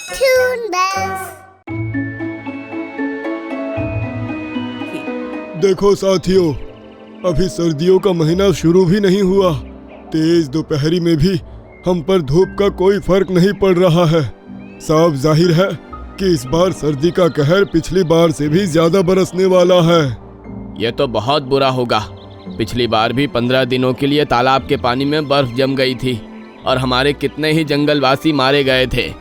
Toon Bells. देखो साथियों, अभी सर्दियों का महीना शुरू भी नहीं हुआ। तेज दोपहरी में भी हम पर धूप का कोई फर्क नहीं पड़ रहा है। साफ जाहिर है कि इस बार सर्दी का कहर पिछली बार से भी ज्यादा बरसने वाला है। ये तो बहुत बुरा होगा। पिछली बार भी 15 दिनों के लिए तालाब के पानी में बर्फ जम गई थी और हमारे कितने ही जंगलवासी मारे गए थे।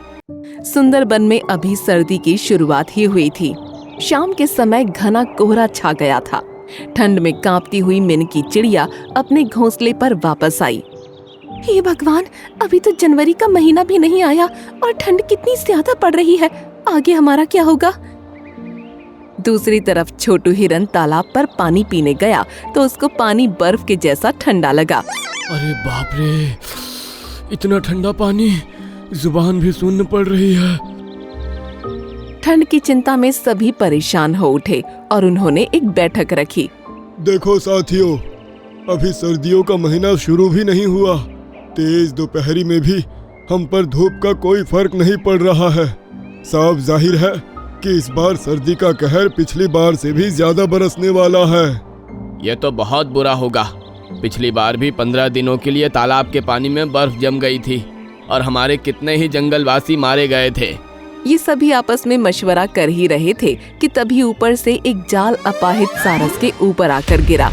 सुंदरबन में अभी सर्दी की शुरुआत ही हुई थी। शाम के समय घना कोहरा छा गया था। ठंड में कांपती हुई मिनकी चिड़िया अपने घोंसले पर वापस आई। हे भगवान, अभी तो जनवरी का महीना भी नहीं आया और ठंड कितनी ज्यादा पड़ रही है। आगे हमारा क्या होगा? दूसरी तरफ छोटू हिरन तालाब पर पानी पीने गया तो उसको पानी बर्फ के जैसा ठंडा लगा। अरे बाप रे, इतना ठंडा पानी, जुबान भी सून्न पड़ रही है। ठंड की चिंता में सभी परेशान हो उठे और उन्होंने एक बैठक रखी। देखो साथियों, अभी सर्दियों का महीना शुरू भी नहीं हुआ। तेज दोपहरी में भी हम पर धूप का कोई फर्क नहीं पड़ रहा है। साफ जाहिर है कि इस बार सर्दी का कहर पिछली बार से भी ज्यादा बरसने वाला है। ये तो बहुत बुरा होगा। पिछली बार भी 15 दिनों के लिए तालाब के पानी में बर्फ जम गई थी और हमारे कितने ही जंगलवासी मारे गए थे। ये सभी आपस में मशवरा कर ही रहे थे कि तभी ऊपर से एक जाल अपाहिज सारस के ऊपर आकर गिरा।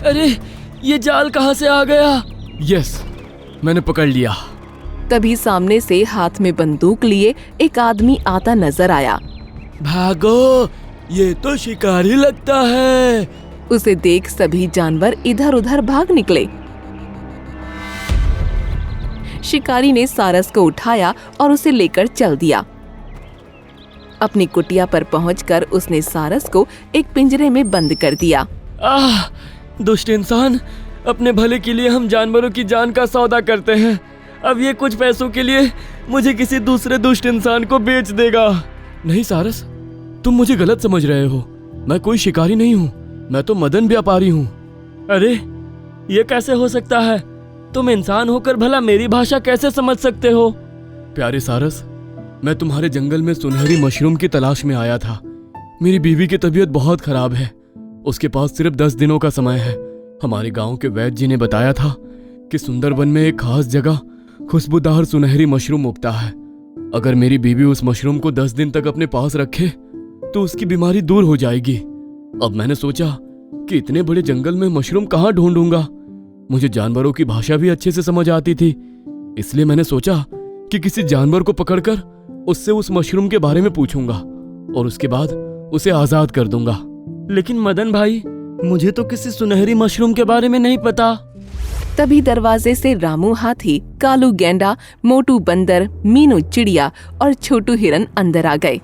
अरे, ये जाल कहाँ से आ गया? यस, मैंने पकड़ लिया। तभी सामने से हाथ में बंदूक लिए एक आदमी आता नजर आया। भागो, ये तो शिकारी लगता है। उसे देख सभी जानवर इधर उधर भाग निकले। शिकारी ने सारस को उठाया और उसे लेकर चल दिया। अपनी कुटिया पर पहुंचकर उसने सारस को एक पिंजरे में बंद कर दिया। दुष्ट इंसान, अपने भले के लिए हम जानवरों की जान का सौदा करते हैं। अब ये कुछ पैसों के लिए मुझे किसी दूसरे दुष्ट इंसान को बेच देगा। नहीं सारस, तुम मुझे गलत समझ रहे हो। मैं कोई शिकारी नहीं हूँ, मैं तो मदन व्यापारी हूँ। अरे, ये कैसे हो सकता है? तुम इंसान होकर भला मेरी भाषा कैसे समझ सकते हो? प्यारे सारस, मैं तुम्हारे जंगल में सुनहरी मशरूम की तलाश में आया था। मेरी बीवी की तबीयत बहुत खराब है। उसके पास सिर्फ 10 दिनों का समय है। हमारे गांव के वैद्य जी ने बताया था कि सुंदरबन में एक खास जगह खुशबूदार सुनहरी मशरूम उगता है। अगर मेरी बीवी उस मशरूम को 10 दिन तक अपने पास रखे तो उसकी बीमारी दूर हो जाएगी। अब मैंने सोचा कि इतने बड़े जंगल में मशरूम कहाँ ढूंढूंगा। मुझे जानवरों की भाषा भी अच्छे से समझ आती थी, इसलिए मैंने सोचा कि किसी जानवर को पकड़कर उससे उस मशरूम के बारे में पूछूंगा और उसके बाद उसे आजाद कर दूंगा। लेकिन मदन भाई, मुझे तो किसी सुनहरी मशरूम के बारे में नहीं पता। तभी दरवाजे से रामू हाथी, कालू गैंडा, मोटू बंदर, मीनू चिड़िया और छोटू हिरन अंदर आ गए।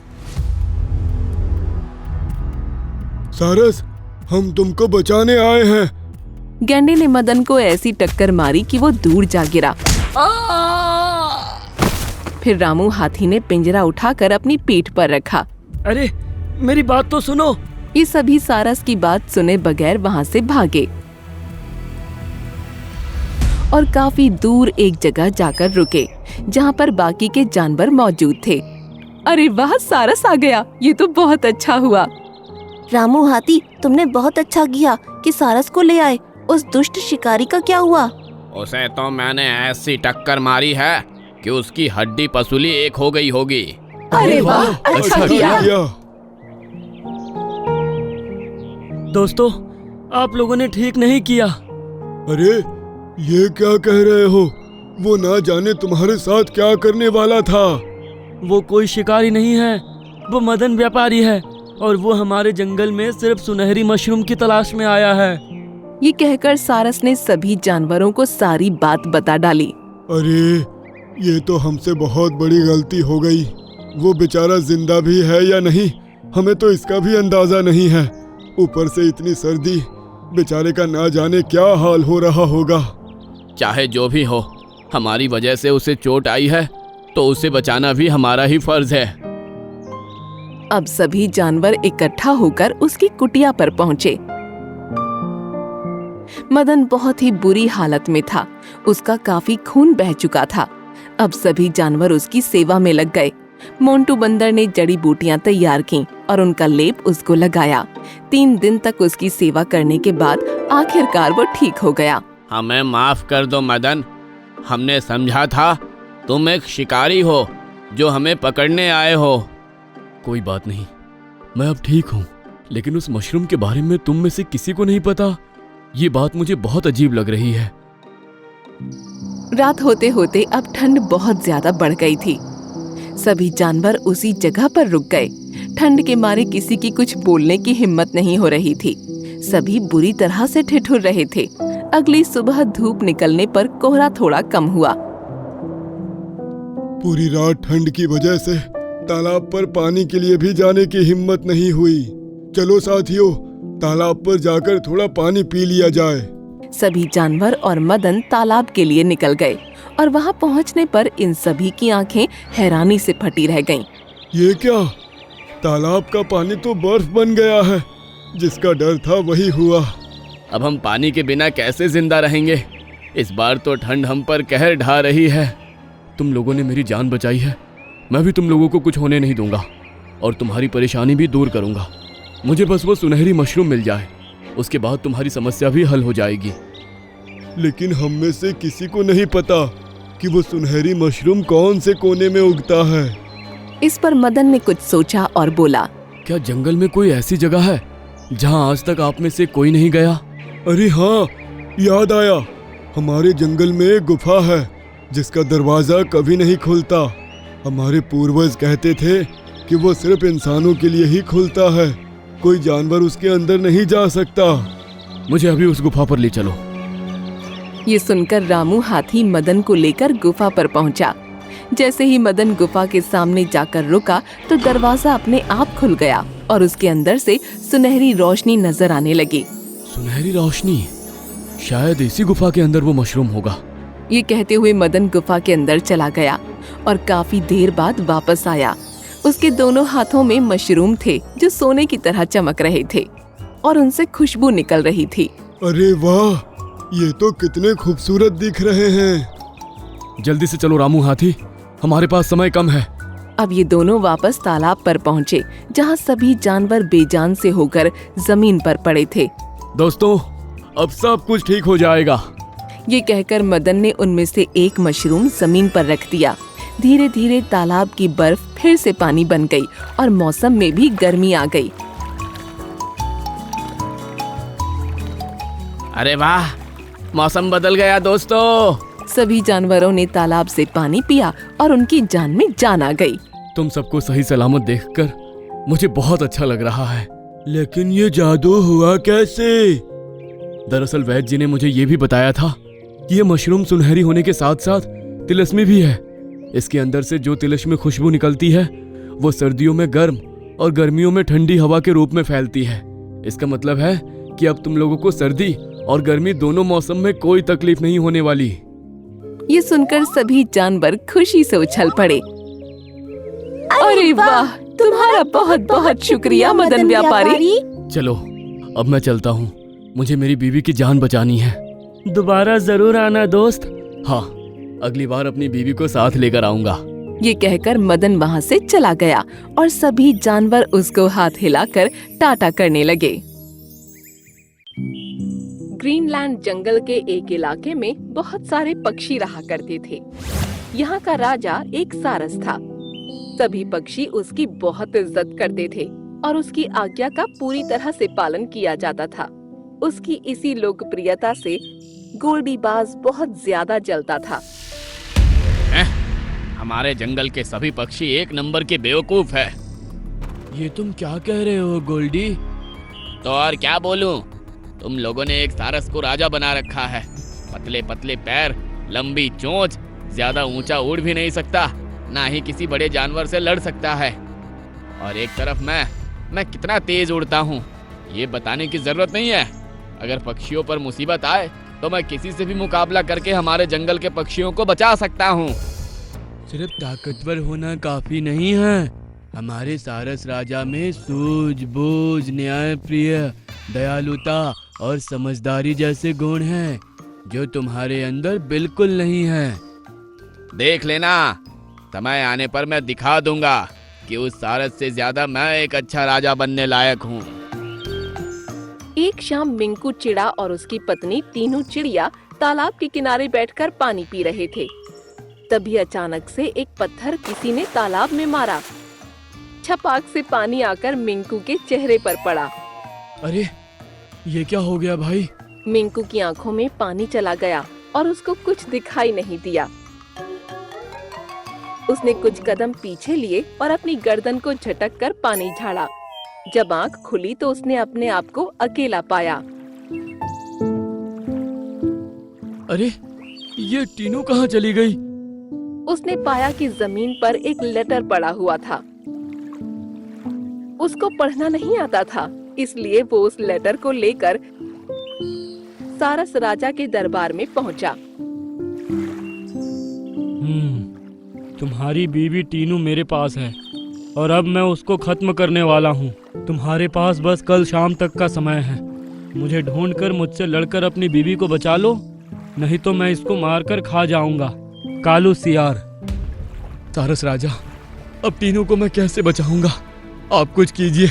सारस, हम तुमको बचाने आए हैं। गैंडे ने मदन को ऐसी टक्कर मारी कि वो दूर जा गिरा। फिर रामू हाथी ने पिंजरा उठाकर अपनी पीठ पर रखा। अरे, मेरी बात तो सुनो। ये सभी सारस की बात सुने बगैर वहाँ से भागे और काफी दूर एक जगह जाकर रुके जहाँ पर बाकी के जानवर मौजूद थे। अरे वाह, सारस आ गया। ये तो बहुत अच्छा हुआ। रामू हाथी, तुमने बहुत अच्छा किया कि सारस को ले आए। उस दुष्ट शिकारी का क्या हुआ? उसे तो मैंने ऐसी टक्कर मारी है कि उसकी हड्डी पसूली एक हो गई होगी। अरे वाह, अच्छा किया। दोस्तों, आप लोगों ने ठीक नहीं किया। अरे, ये क्या कह रहे हो? वो ना जाने तुम्हारे साथ क्या करने वाला था। वो कोई शिकारी नहीं है, वो मदन व्यापारी है और वो हमारे जंगल में सिर्फ सुनहरी मशरूम की तलाश में आया है। ये कहकर सारस ने सभी जानवरों को सारी बात बता डाली। अरे, ये तो हमसे बहुत बड़ी गलती हो गई। वो बेचारा जिंदा भी है या नहीं, हमें तो इसका भी अंदाजा नहीं है। ऊपर से इतनी सर्दी, बेचारे का ना जाने क्या हाल हो रहा होगा। चाहे जो भी हो, हमारी वजह से उसे चोट आई है तो उसे बचाना भी हमारा ही फर्ज है। अब सभी जानवर इकट्ठा होकर उसकी कुटिया पर पहुँचे। मदन बहुत ही बुरी हालत में था। उसका काफी खून बह चुका था। अब सभी जानवर उसकी सेवा में लग गए। मोंटू बंदर ने जड़ी बूटियां तैयार की और उनका लेप उसको लगाया। 3 दिन तक उसकी सेवा करने के बाद आखिरकार वो ठीक हो गया। हमें माफ कर दो मदन, हमने समझा था तुम एक शिकारी हो जो हमें पकड़ने आए हो। कोई बात नहीं, मैं अब ठीक हूँ। लेकिन उस मशरूम के बारे में तुम में से किसी को नहीं पता। ये बात मुझे बहुत अजीब लग रही है। रात होते होते अब ठंड बहुत ज्यादा बढ़ गई थी। सभी जानवर उसी जगह पर रुक गए। ठंड के मारे किसी की कुछ बोलने की हिम्मत नहीं हो रही थी। सभी बुरी तरह से ठिठुर रहे थे। अगली सुबह धूप निकलने पर कोहरा थोड़ा कम हुआ। पूरी रात ठंड की वजह से तालाब पर पानी के लिए भी जाने की हिम्मत नहीं हुई। चलो साथियों, तालाब पर जाकर थोड़ा पानी पी लिया जाए। सभी जानवर और मदन तालाब के लिए निकल गए और वहां पहुंचने पर इन सभी की आंखें हैरानी से फटी रह गईं। ये क्या? तालाब का पानी तो बर्फ बन गया है। जिसका डर था वही हुआ। अब हम पानी के बिना कैसे जिंदा रहेंगे? इस बार तो ठंड हम पर कहर ढा रही है। तुम लोगों ने मेरी जान बचाई है। मैं भी तुम लोगों को कुछ होने नहीं दूंगा और तुम्हारी परेशानी भी दूर करूंगा। मुझे बस वो सुनहरी मशरूम मिल जाए, उसके बाद तुम्हारी समस्या भी हल हो जाएगी। लेकिन हम में से किसी को नहीं पता कि वो सुनहरी मशरूम कौन से कोने में उगता है। इस पर मदन ने कुछ सोचा और बोला, क्या जंगल में कोई ऐसी जगह है जहां आज तक आप में से कोई नहीं गया? अरे हाँ, याद आया। हमारे जंगल में एक गुफा है जिसका दरवाजा कभी नहीं खुलता। हमारे पूर्वज कहते थे कि वो सिर्फ इंसानों के लिए ही खुलता है। कोई जानवर उसके अंदर नहीं जा सकता। मुझे अभी उस गुफा पर ले चलो। ये सुनकर रामू हाथी मदन को लेकर गुफा पर पहुंचा। जैसे ही मदन गुफा के सामने जाकर रुका तो दरवाजा अपने आप खुल गया और उसके अंदर से सुनहरी रोशनी नजर आने लगी। सुनहरी रोशनी? शायद इसी गुफा के अंदर वो मशरूम होगा। ये कहते हुए मदन गुफा के अंदर चला गया और काफी देर बाद वापस आया। उसके दोनों हाथों में मशरूम थे जो सोने की तरह चमक रहे थे और उनसे खुशबू निकल रही थी। अरे वाह, ये तो कितने खूबसूरत दिख रहे हैं। जल्दी से चलो रामू हाथी, हमारे पास समय कम है। अब ये दोनों वापस तालाब पर पहुँचे जहाँ सभी जानवर बेजान से होकर जमीन पर पड़े थे। दोस्तों, अब सब कुछ ठीक हो जाएगा। ये कहकर मदन ने उनमें से एक मशरूम जमीन पर रख दिया। धीरे धीरे तालाब की बर्फ फिर से पानी बन गई और मौसम में भी गर्मी आ गई। अरे वाह, मौसम बदल गया दोस्तों। सभी जानवरों ने तालाब से पानी पिया और उनकी जान में जान आ गई। तुम सबको सही सलामत देखकर मुझे बहुत अच्छा लग रहा है। लेकिन ये जादू हुआ कैसे? दरअसल वैद्य जी ने मुझे ये भी बताया था कि ये मशरूम सुनहरी होने के साथ साथ तिलस्मी भी है। इसके अंदर से जो तिलस्मी खुशबू निकलती है वो सर्दियों में गर्म और गर्मियों में ठंडी हवा के रूप में फैलती है। इसका मतलब है कि अब तुम लोगों को सर्दी और गर्मी दोनों मौसम में कोई तकलीफ नहीं होने वाली। ये सुनकर सभी जानवर खुशी से उछल पड़े। अरे वाह, तुम्हारा बहुत बहुत शुक्रिया मदन व्यापारी। चलो अब मैं चलता हूँ, मुझे मेरी बीवी की जान बचानी है। दोबारा जरूर आना दोस्त। हाँ, अगली बार अपनी बीवी को साथ लेकर आऊंगा। ये कहकर मदन वहाँ से चला गया और सभी जानवर उसको हाथ हिलाकर टाटा करने लगे। ग्रीनलैंड जंगल के एक इलाके में बहुत सारे पक्षी रहा करते थे। यहाँ का राजा एक सारस था। सभी पक्षी उसकी बहुत इज्जत करते थे और उसकी आज्ञा का पूरी तरह से पालन किया जाता था। उसकी इसी लोकप्रियता से गोल्डीबाज बहुत ज्यादा जलता था। हमारे जंगल के सभी पक्षी एक नंबर के बेवकूफ है। ये तुम क्या कह रहे हो गोल्डी? तो और क्या बोलूं? तुम लोगों ने एक सारस को राजा बना रखा है। पतले पतले पैर, लंबी चोंच, ज्यादा ऊंचा उड़ भी नहीं सकता, ना ही किसी बड़े जानवर से लड़ सकता है। और एक तरफ मैं कितना तेज उड़ता हूँ ये बताने की जरूरत नहीं है। अगर पक्षियों पर मुसीबत आए तो मैं किसी से भी मुकाबला करके हमारे जंगल के पक्षियों को बचा सकता हूँ। सिर्फ ताकतवर होना काफी नहीं है। हमारे सारस राजा में सूझबूझ, न्यायप्रिय, दयालुता और समझदारी जैसे गुण हैं जो तुम्हारे अंदर बिल्कुल नहीं है। देख लेना, समय आने पर मैं दिखा दूंगा कि उस सारस से ज्यादा मैं एक अच्छा राजा बनने लायक हूँ। एक शाम मिंकू चिड़ा और उसकी पत्नी टीनू चिड़िया तालाब के किनारे बैठकर पानी पी रहे थे। तभी अचानक से एक पत्थर किसी ने तालाब में मारा। छपाक से पानी आकर मिंकू के चेहरे पर पड़ा। अरे ये क्या हो गया भाई? मिंकू की आंखों में पानी चला गया और उसको कुछ दिखाई नहीं दिया। उसने कुछ कदम पीछे लिए और अपनी गर्दन को झटक कर पानी झाड़ा। जब आंख खुली तो उसने अपने आप को अकेला पाया। अरे ये टीनू कहाँ चली गई? उसने पाया कि जमीन पर एक लेटर पड़ा हुआ था। उसको पढ़ना नहीं आता था, इसलिए वो उस लेटर को लेकर सारस राजा के दरबार में पहुंचा। तुम्हारी बीवी टीनू मेरे पास है और अब मैं उसको खत्म करने वाला हूँ। तुम्हारे पास बस कल शाम तक का समय है। मुझे ढूंढकर मुझसे लड़कर अपनी बीवी को बचा लो, नहीं तो मैं इसको मारकर खा जाऊंगा। कालू सियार। सारस राजा, अब टीनू को मैं कैसे बचाऊंगा? आप कुछ कीजिए।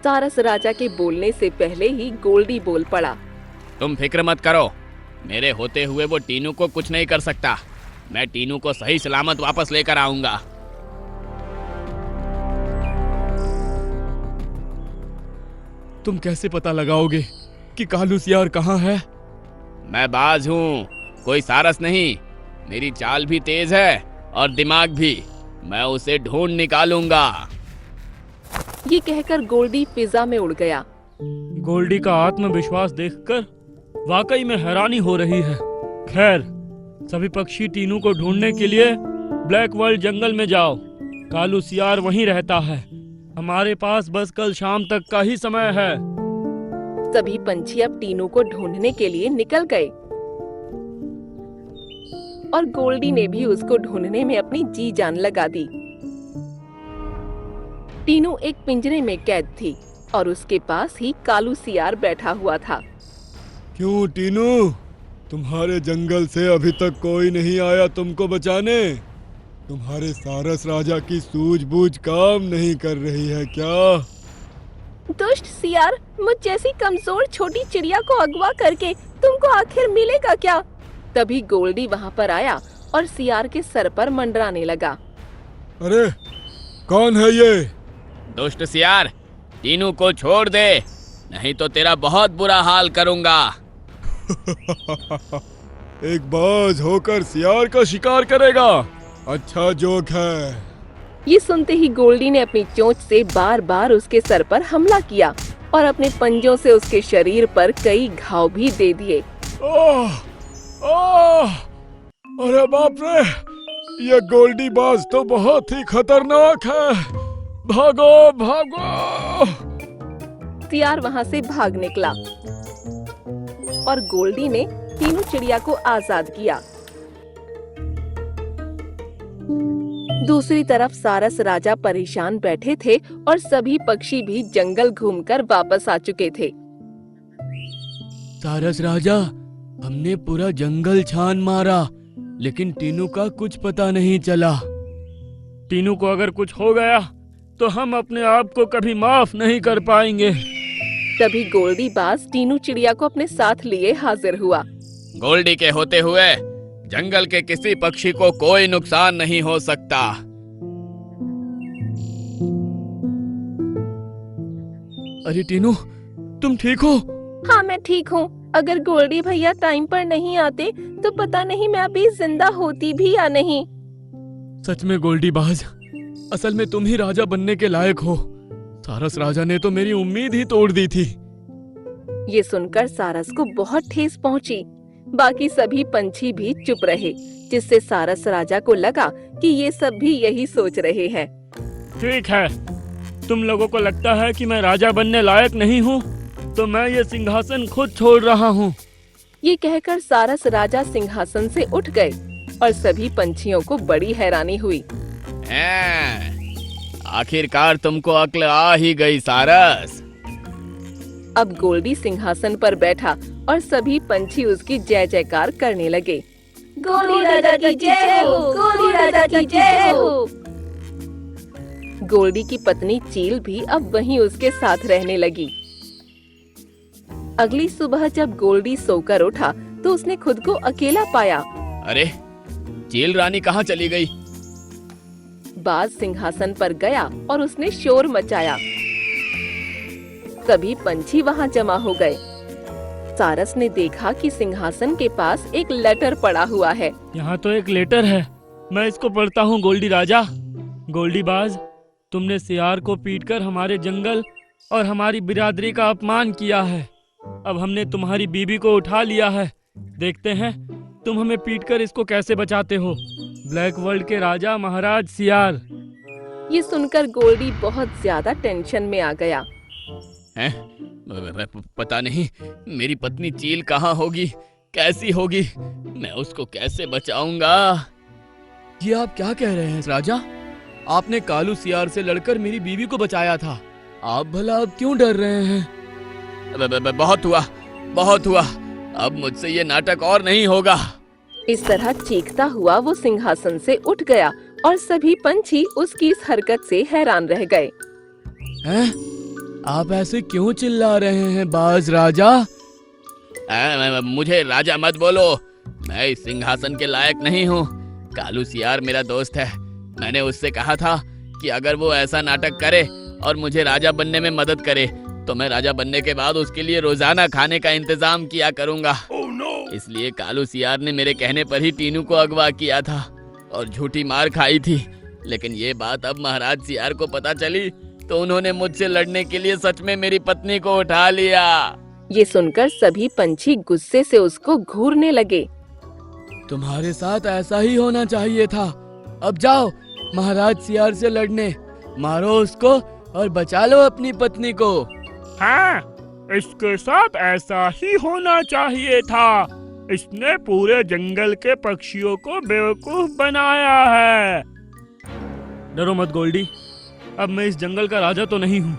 सारस राजा के बोलने से पहले ही गोल्डी बोल पड़ा। तुम फिक्र मत करो, मेरे होते हुए वो टीनू को कुछ नहीं कर सकता। मैं टीनू को सही सलामत वापस लेकर आऊंगा। तुम कैसे पता लगाओगे कि कालू सियार कहाँ है? मैं बाज हूँ, कोई सारस नहीं। मेरी चाल भी तेज है और दिमाग भी। मैं उसे ढूंढ निकालूंगा। ये कहकर गोल्डी फिजा में उड़ गया। गोल्डी का आत्मविश्वास देखकर वाकई में हैरानी हो रही है। खैर, सभी पक्षी टीनू को ढूंढने के लिए ब्लैक वर्ल्ड जंगल में जाओ। कालू सियार वहीं रहता है। हमारे पास बस कल शाम तक का ही समय है। सभी पंछी अब टीनू को ढूंढने के लिए निकल गए और गोल्डी ने भी उसको ढूंढने में अपनी जी जान लगा दी। टीनू एक पिंजरे में कैद थी और उसके पास ही कालू सियार बैठा हुआ था। क्यों टीनू, तुम्हारे जंगल से अभी तक कोई नहीं आया तुमको बचाने? तुम्हारे सारस राजा की सूझबूझ काम नहीं कर रही है क्या? दुष्ट सियार, मुझ जैसी कमजोर छोटी चिड़िया को अगवा करके तुमको आखिर मिलेगा क्या? तभी गोल्डी वहाँ पर आया और सियार के सर पर मंडराने लगा। अरे कौन है ये? दुष्ट सियार, टीनू को छोड़ दे, नहीं तो तेरा बहुत बुरा हाल करूंगा। एक बाज होकर सियार का शिकार करेगा? अच्छा जोक है। ये सुनते ही गोल्डी ने अपनी चोंच से बार बार उसके सर पर हमला किया और अपने पंजों से उसके शरीर पर कई घाव भी दे दिए। ओह, ओह, अरे बाप रे, ये गोल्डी बाज तो बहुत ही खतरनाक है। भागो भागो। सियार वहाँ से भाग निकला और गोल्डी ने टीनू चिड़िया को आजाद किया। दूसरी तरफ सारस राजा परेशान बैठे थे और सभी पक्षी भी जंगल घूमकर वापस आ चुके थे। सारस राजा, हमने पूरा जंगल छान मारा, लेकिन टीनू का कुछ पता नहीं चला। टीनू को अगर कुछ हो गया तो हम अपने आप को कभी माफ नहीं कर पाएंगे। तभी गोल्डी बाज टीनू चिड़िया को अपने साथ लिए हाजिर हुआ। गोल्डी के होते हुए जंगल के किसी पक्षी को कोई नुकसान नहीं हो सकता। अरे टीनू, तुम ठीक हो? हाँ मैं ठीक हूँ। अगर गोल्डी भैया टाइम पर नहीं आते तो पता नहीं मैं अभी जिंदा होती भी या नहीं। सच में गोल्डी बाज, असल में तुम ही राजा बनने के लायक हो। सारस राजा ने तो मेरी उम्मीद ही तोड़ दी थी। ये सुनकर सारस को बहुत ठेस पहुंची। बाकी सभी पंछी भी चुप रहे, जिससे सारस राजा को लगा कि ये सब भी यही सोच रहे हैं। ठीक है, तुम लोगों को लगता है कि मैं राजा बनने लायक नहीं हूँ, तो मैं ये सिंहासन खुद छोड़ रहा हूँ। ये कहकर सारस राजा सिंहासन से उठ गए और सभी पंछियों को बड़ी हैरानी हुई। आखिरकार तुमको अक्ल आ ही गई सारस। अब गोल्डी सिंहासन पर बैठा और सभी पंछी उसकी जय जयकार करने लगे। गोल्डी राजा की जय हो, गोल्डी राजा की जय हो। गोल्डी की पत्नी चील भी अब वहीं उसके साथ रहने लगी। अगली सुबह जब गोल्डी सोकर उठा तो उसने खुद को अकेला पाया। अरे चील रानी कहाँ चली गई? बाज सिंहासन पर गया और उसने शोर मचाया। सभी पंछी वहां जमा हो गए। सारस ने देखा कि सिंहासन के पास एक लेटर पड़ा हुआ है। यहाँ तो एक लेटर है, मैं इसको पढ़ता हूँ। गोल्डी राजा, गोल्डी बाज, तुमने सियार को पीटकर हमारे जंगल और हमारी बिरादरी का अपमान किया है। अब हमने तुम्हारी बीबी को उठा लिया है। देखते हैं तुम हमें पीटकर इसको कैसे बचाते हो। ब्लैक वर्ल्ड के राजा महाराज सियार। ये सुनकर गोल्डी बहुत ज्यादा टेंशन में आ गया। हैं? पता नहीं मेरी पत्नी चील कहाँ होगी, कैसी होगी, मैं उसको कैसे बचाऊंगा। ये आप क्या कह रहे हैं राजा? आपने कालू सियार से लड़कर मेरी बीवी को बचाया था। आप भला अब क्यों डर रहे हैं? बहुत हुआ, बहुत हुआ। अब मुझसे ये नाटक और नहीं होगा। इस तरह चीखता हुआ वो सिंहासन से उठ गया और सभी पंछी उसकी इस हरकत से हैरान रह गए। हैं? आप ऐसे क्यों चिल्ला रहे हैं बाज राजा? मुझे राजा मत बोलो, मैं इस सिंहासन के लायक नहीं हूँ। कालू सियार मेरा दोस्त है। मैंने उससे कहा था कि अगर वो ऐसा नाटक करे और मुझे राजा बनने में मदद करे तो मैं राजा बनने के बाद उसके लिए रोजाना खाने का इंतजाम किया करूँगा। इसलिए कालू सियार ने मेरे कहने पर ही टीनू को अगवा किया था और झूठी मार खाई थी। लेकिन ये बात अब महाराज सियार को पता चली तो उन्होंने मुझसे लड़ने के लिए सच में मेरी पत्नी को उठा लिया। ये सुनकर सभी पंछी गुस्से से उसको घूरने लगे। तुम्हारे साथ ऐसा ही होना चाहिए था। अब जाओ महाराज सियार से लड़ने, मारो उसको और बचा लो अपनी पत्नी को। हाँ, इसके साथ ऐसा ही होना चाहिए था। इसने पूरे जंगल के पक्षियों को बेवकूफ बनाया है। डरो मत गोल्डी, अब मैं इस जंगल का राजा तो नहीं हूँ,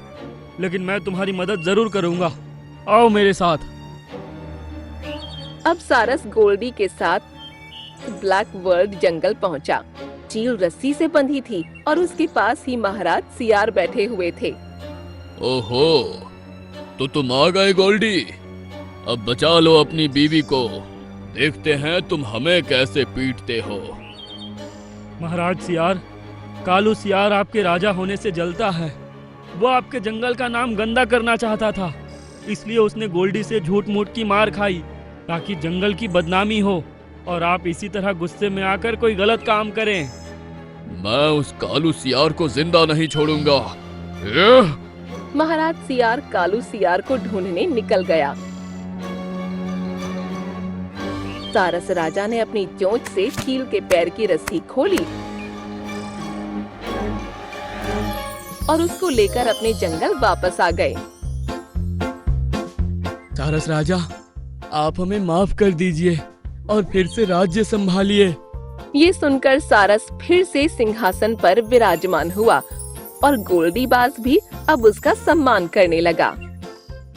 लेकिन मैं तुम्हारी मदद जरूर करूँगा। आओ मेरे साथ। अब सारस गोल्डी के साथ ब्लैक वर्ल्ड जंगल पहुंचा। चील रस्सी से बंधी थी और उसके पास ही महाराज सियार बैठे हुए थे। ओहो, तो तुम आ गए गोल्डी। अब बचा लो अपनी बीवी को। देखते हैं तुम हमें कैसे पीटते हो। महाराज सियार, कालू सियार आपके राजा होने से जलता है। वो आपके जंगल का नाम गंदा करना चाहता था, इसलिए उसने गोल्डी से झूठ मूठ की मार खाई ताकि जंगल की बदनामी हो और आप इसी तरह गुस्से में आकर कोई गलत काम करें। मैं उस कालू सियार को जिंदा नहीं छोड़ूंगा। महाराज सियार कालू सियार को ढूंढने निकल गया। सारस राजा ने अपनी चोंच से चील के पैर की रस्सी खोली और उसको लेकर अपने जंगल वापस आ गए। सारस राजा, आप हमें माफ कर दीजिए और फिर से राज्य संभालिए। ये सुनकर सारस फिर से सिंहासन पर विराजमान हुआ और गोल्डी बाज भी अब उसका सम्मान करने लगा।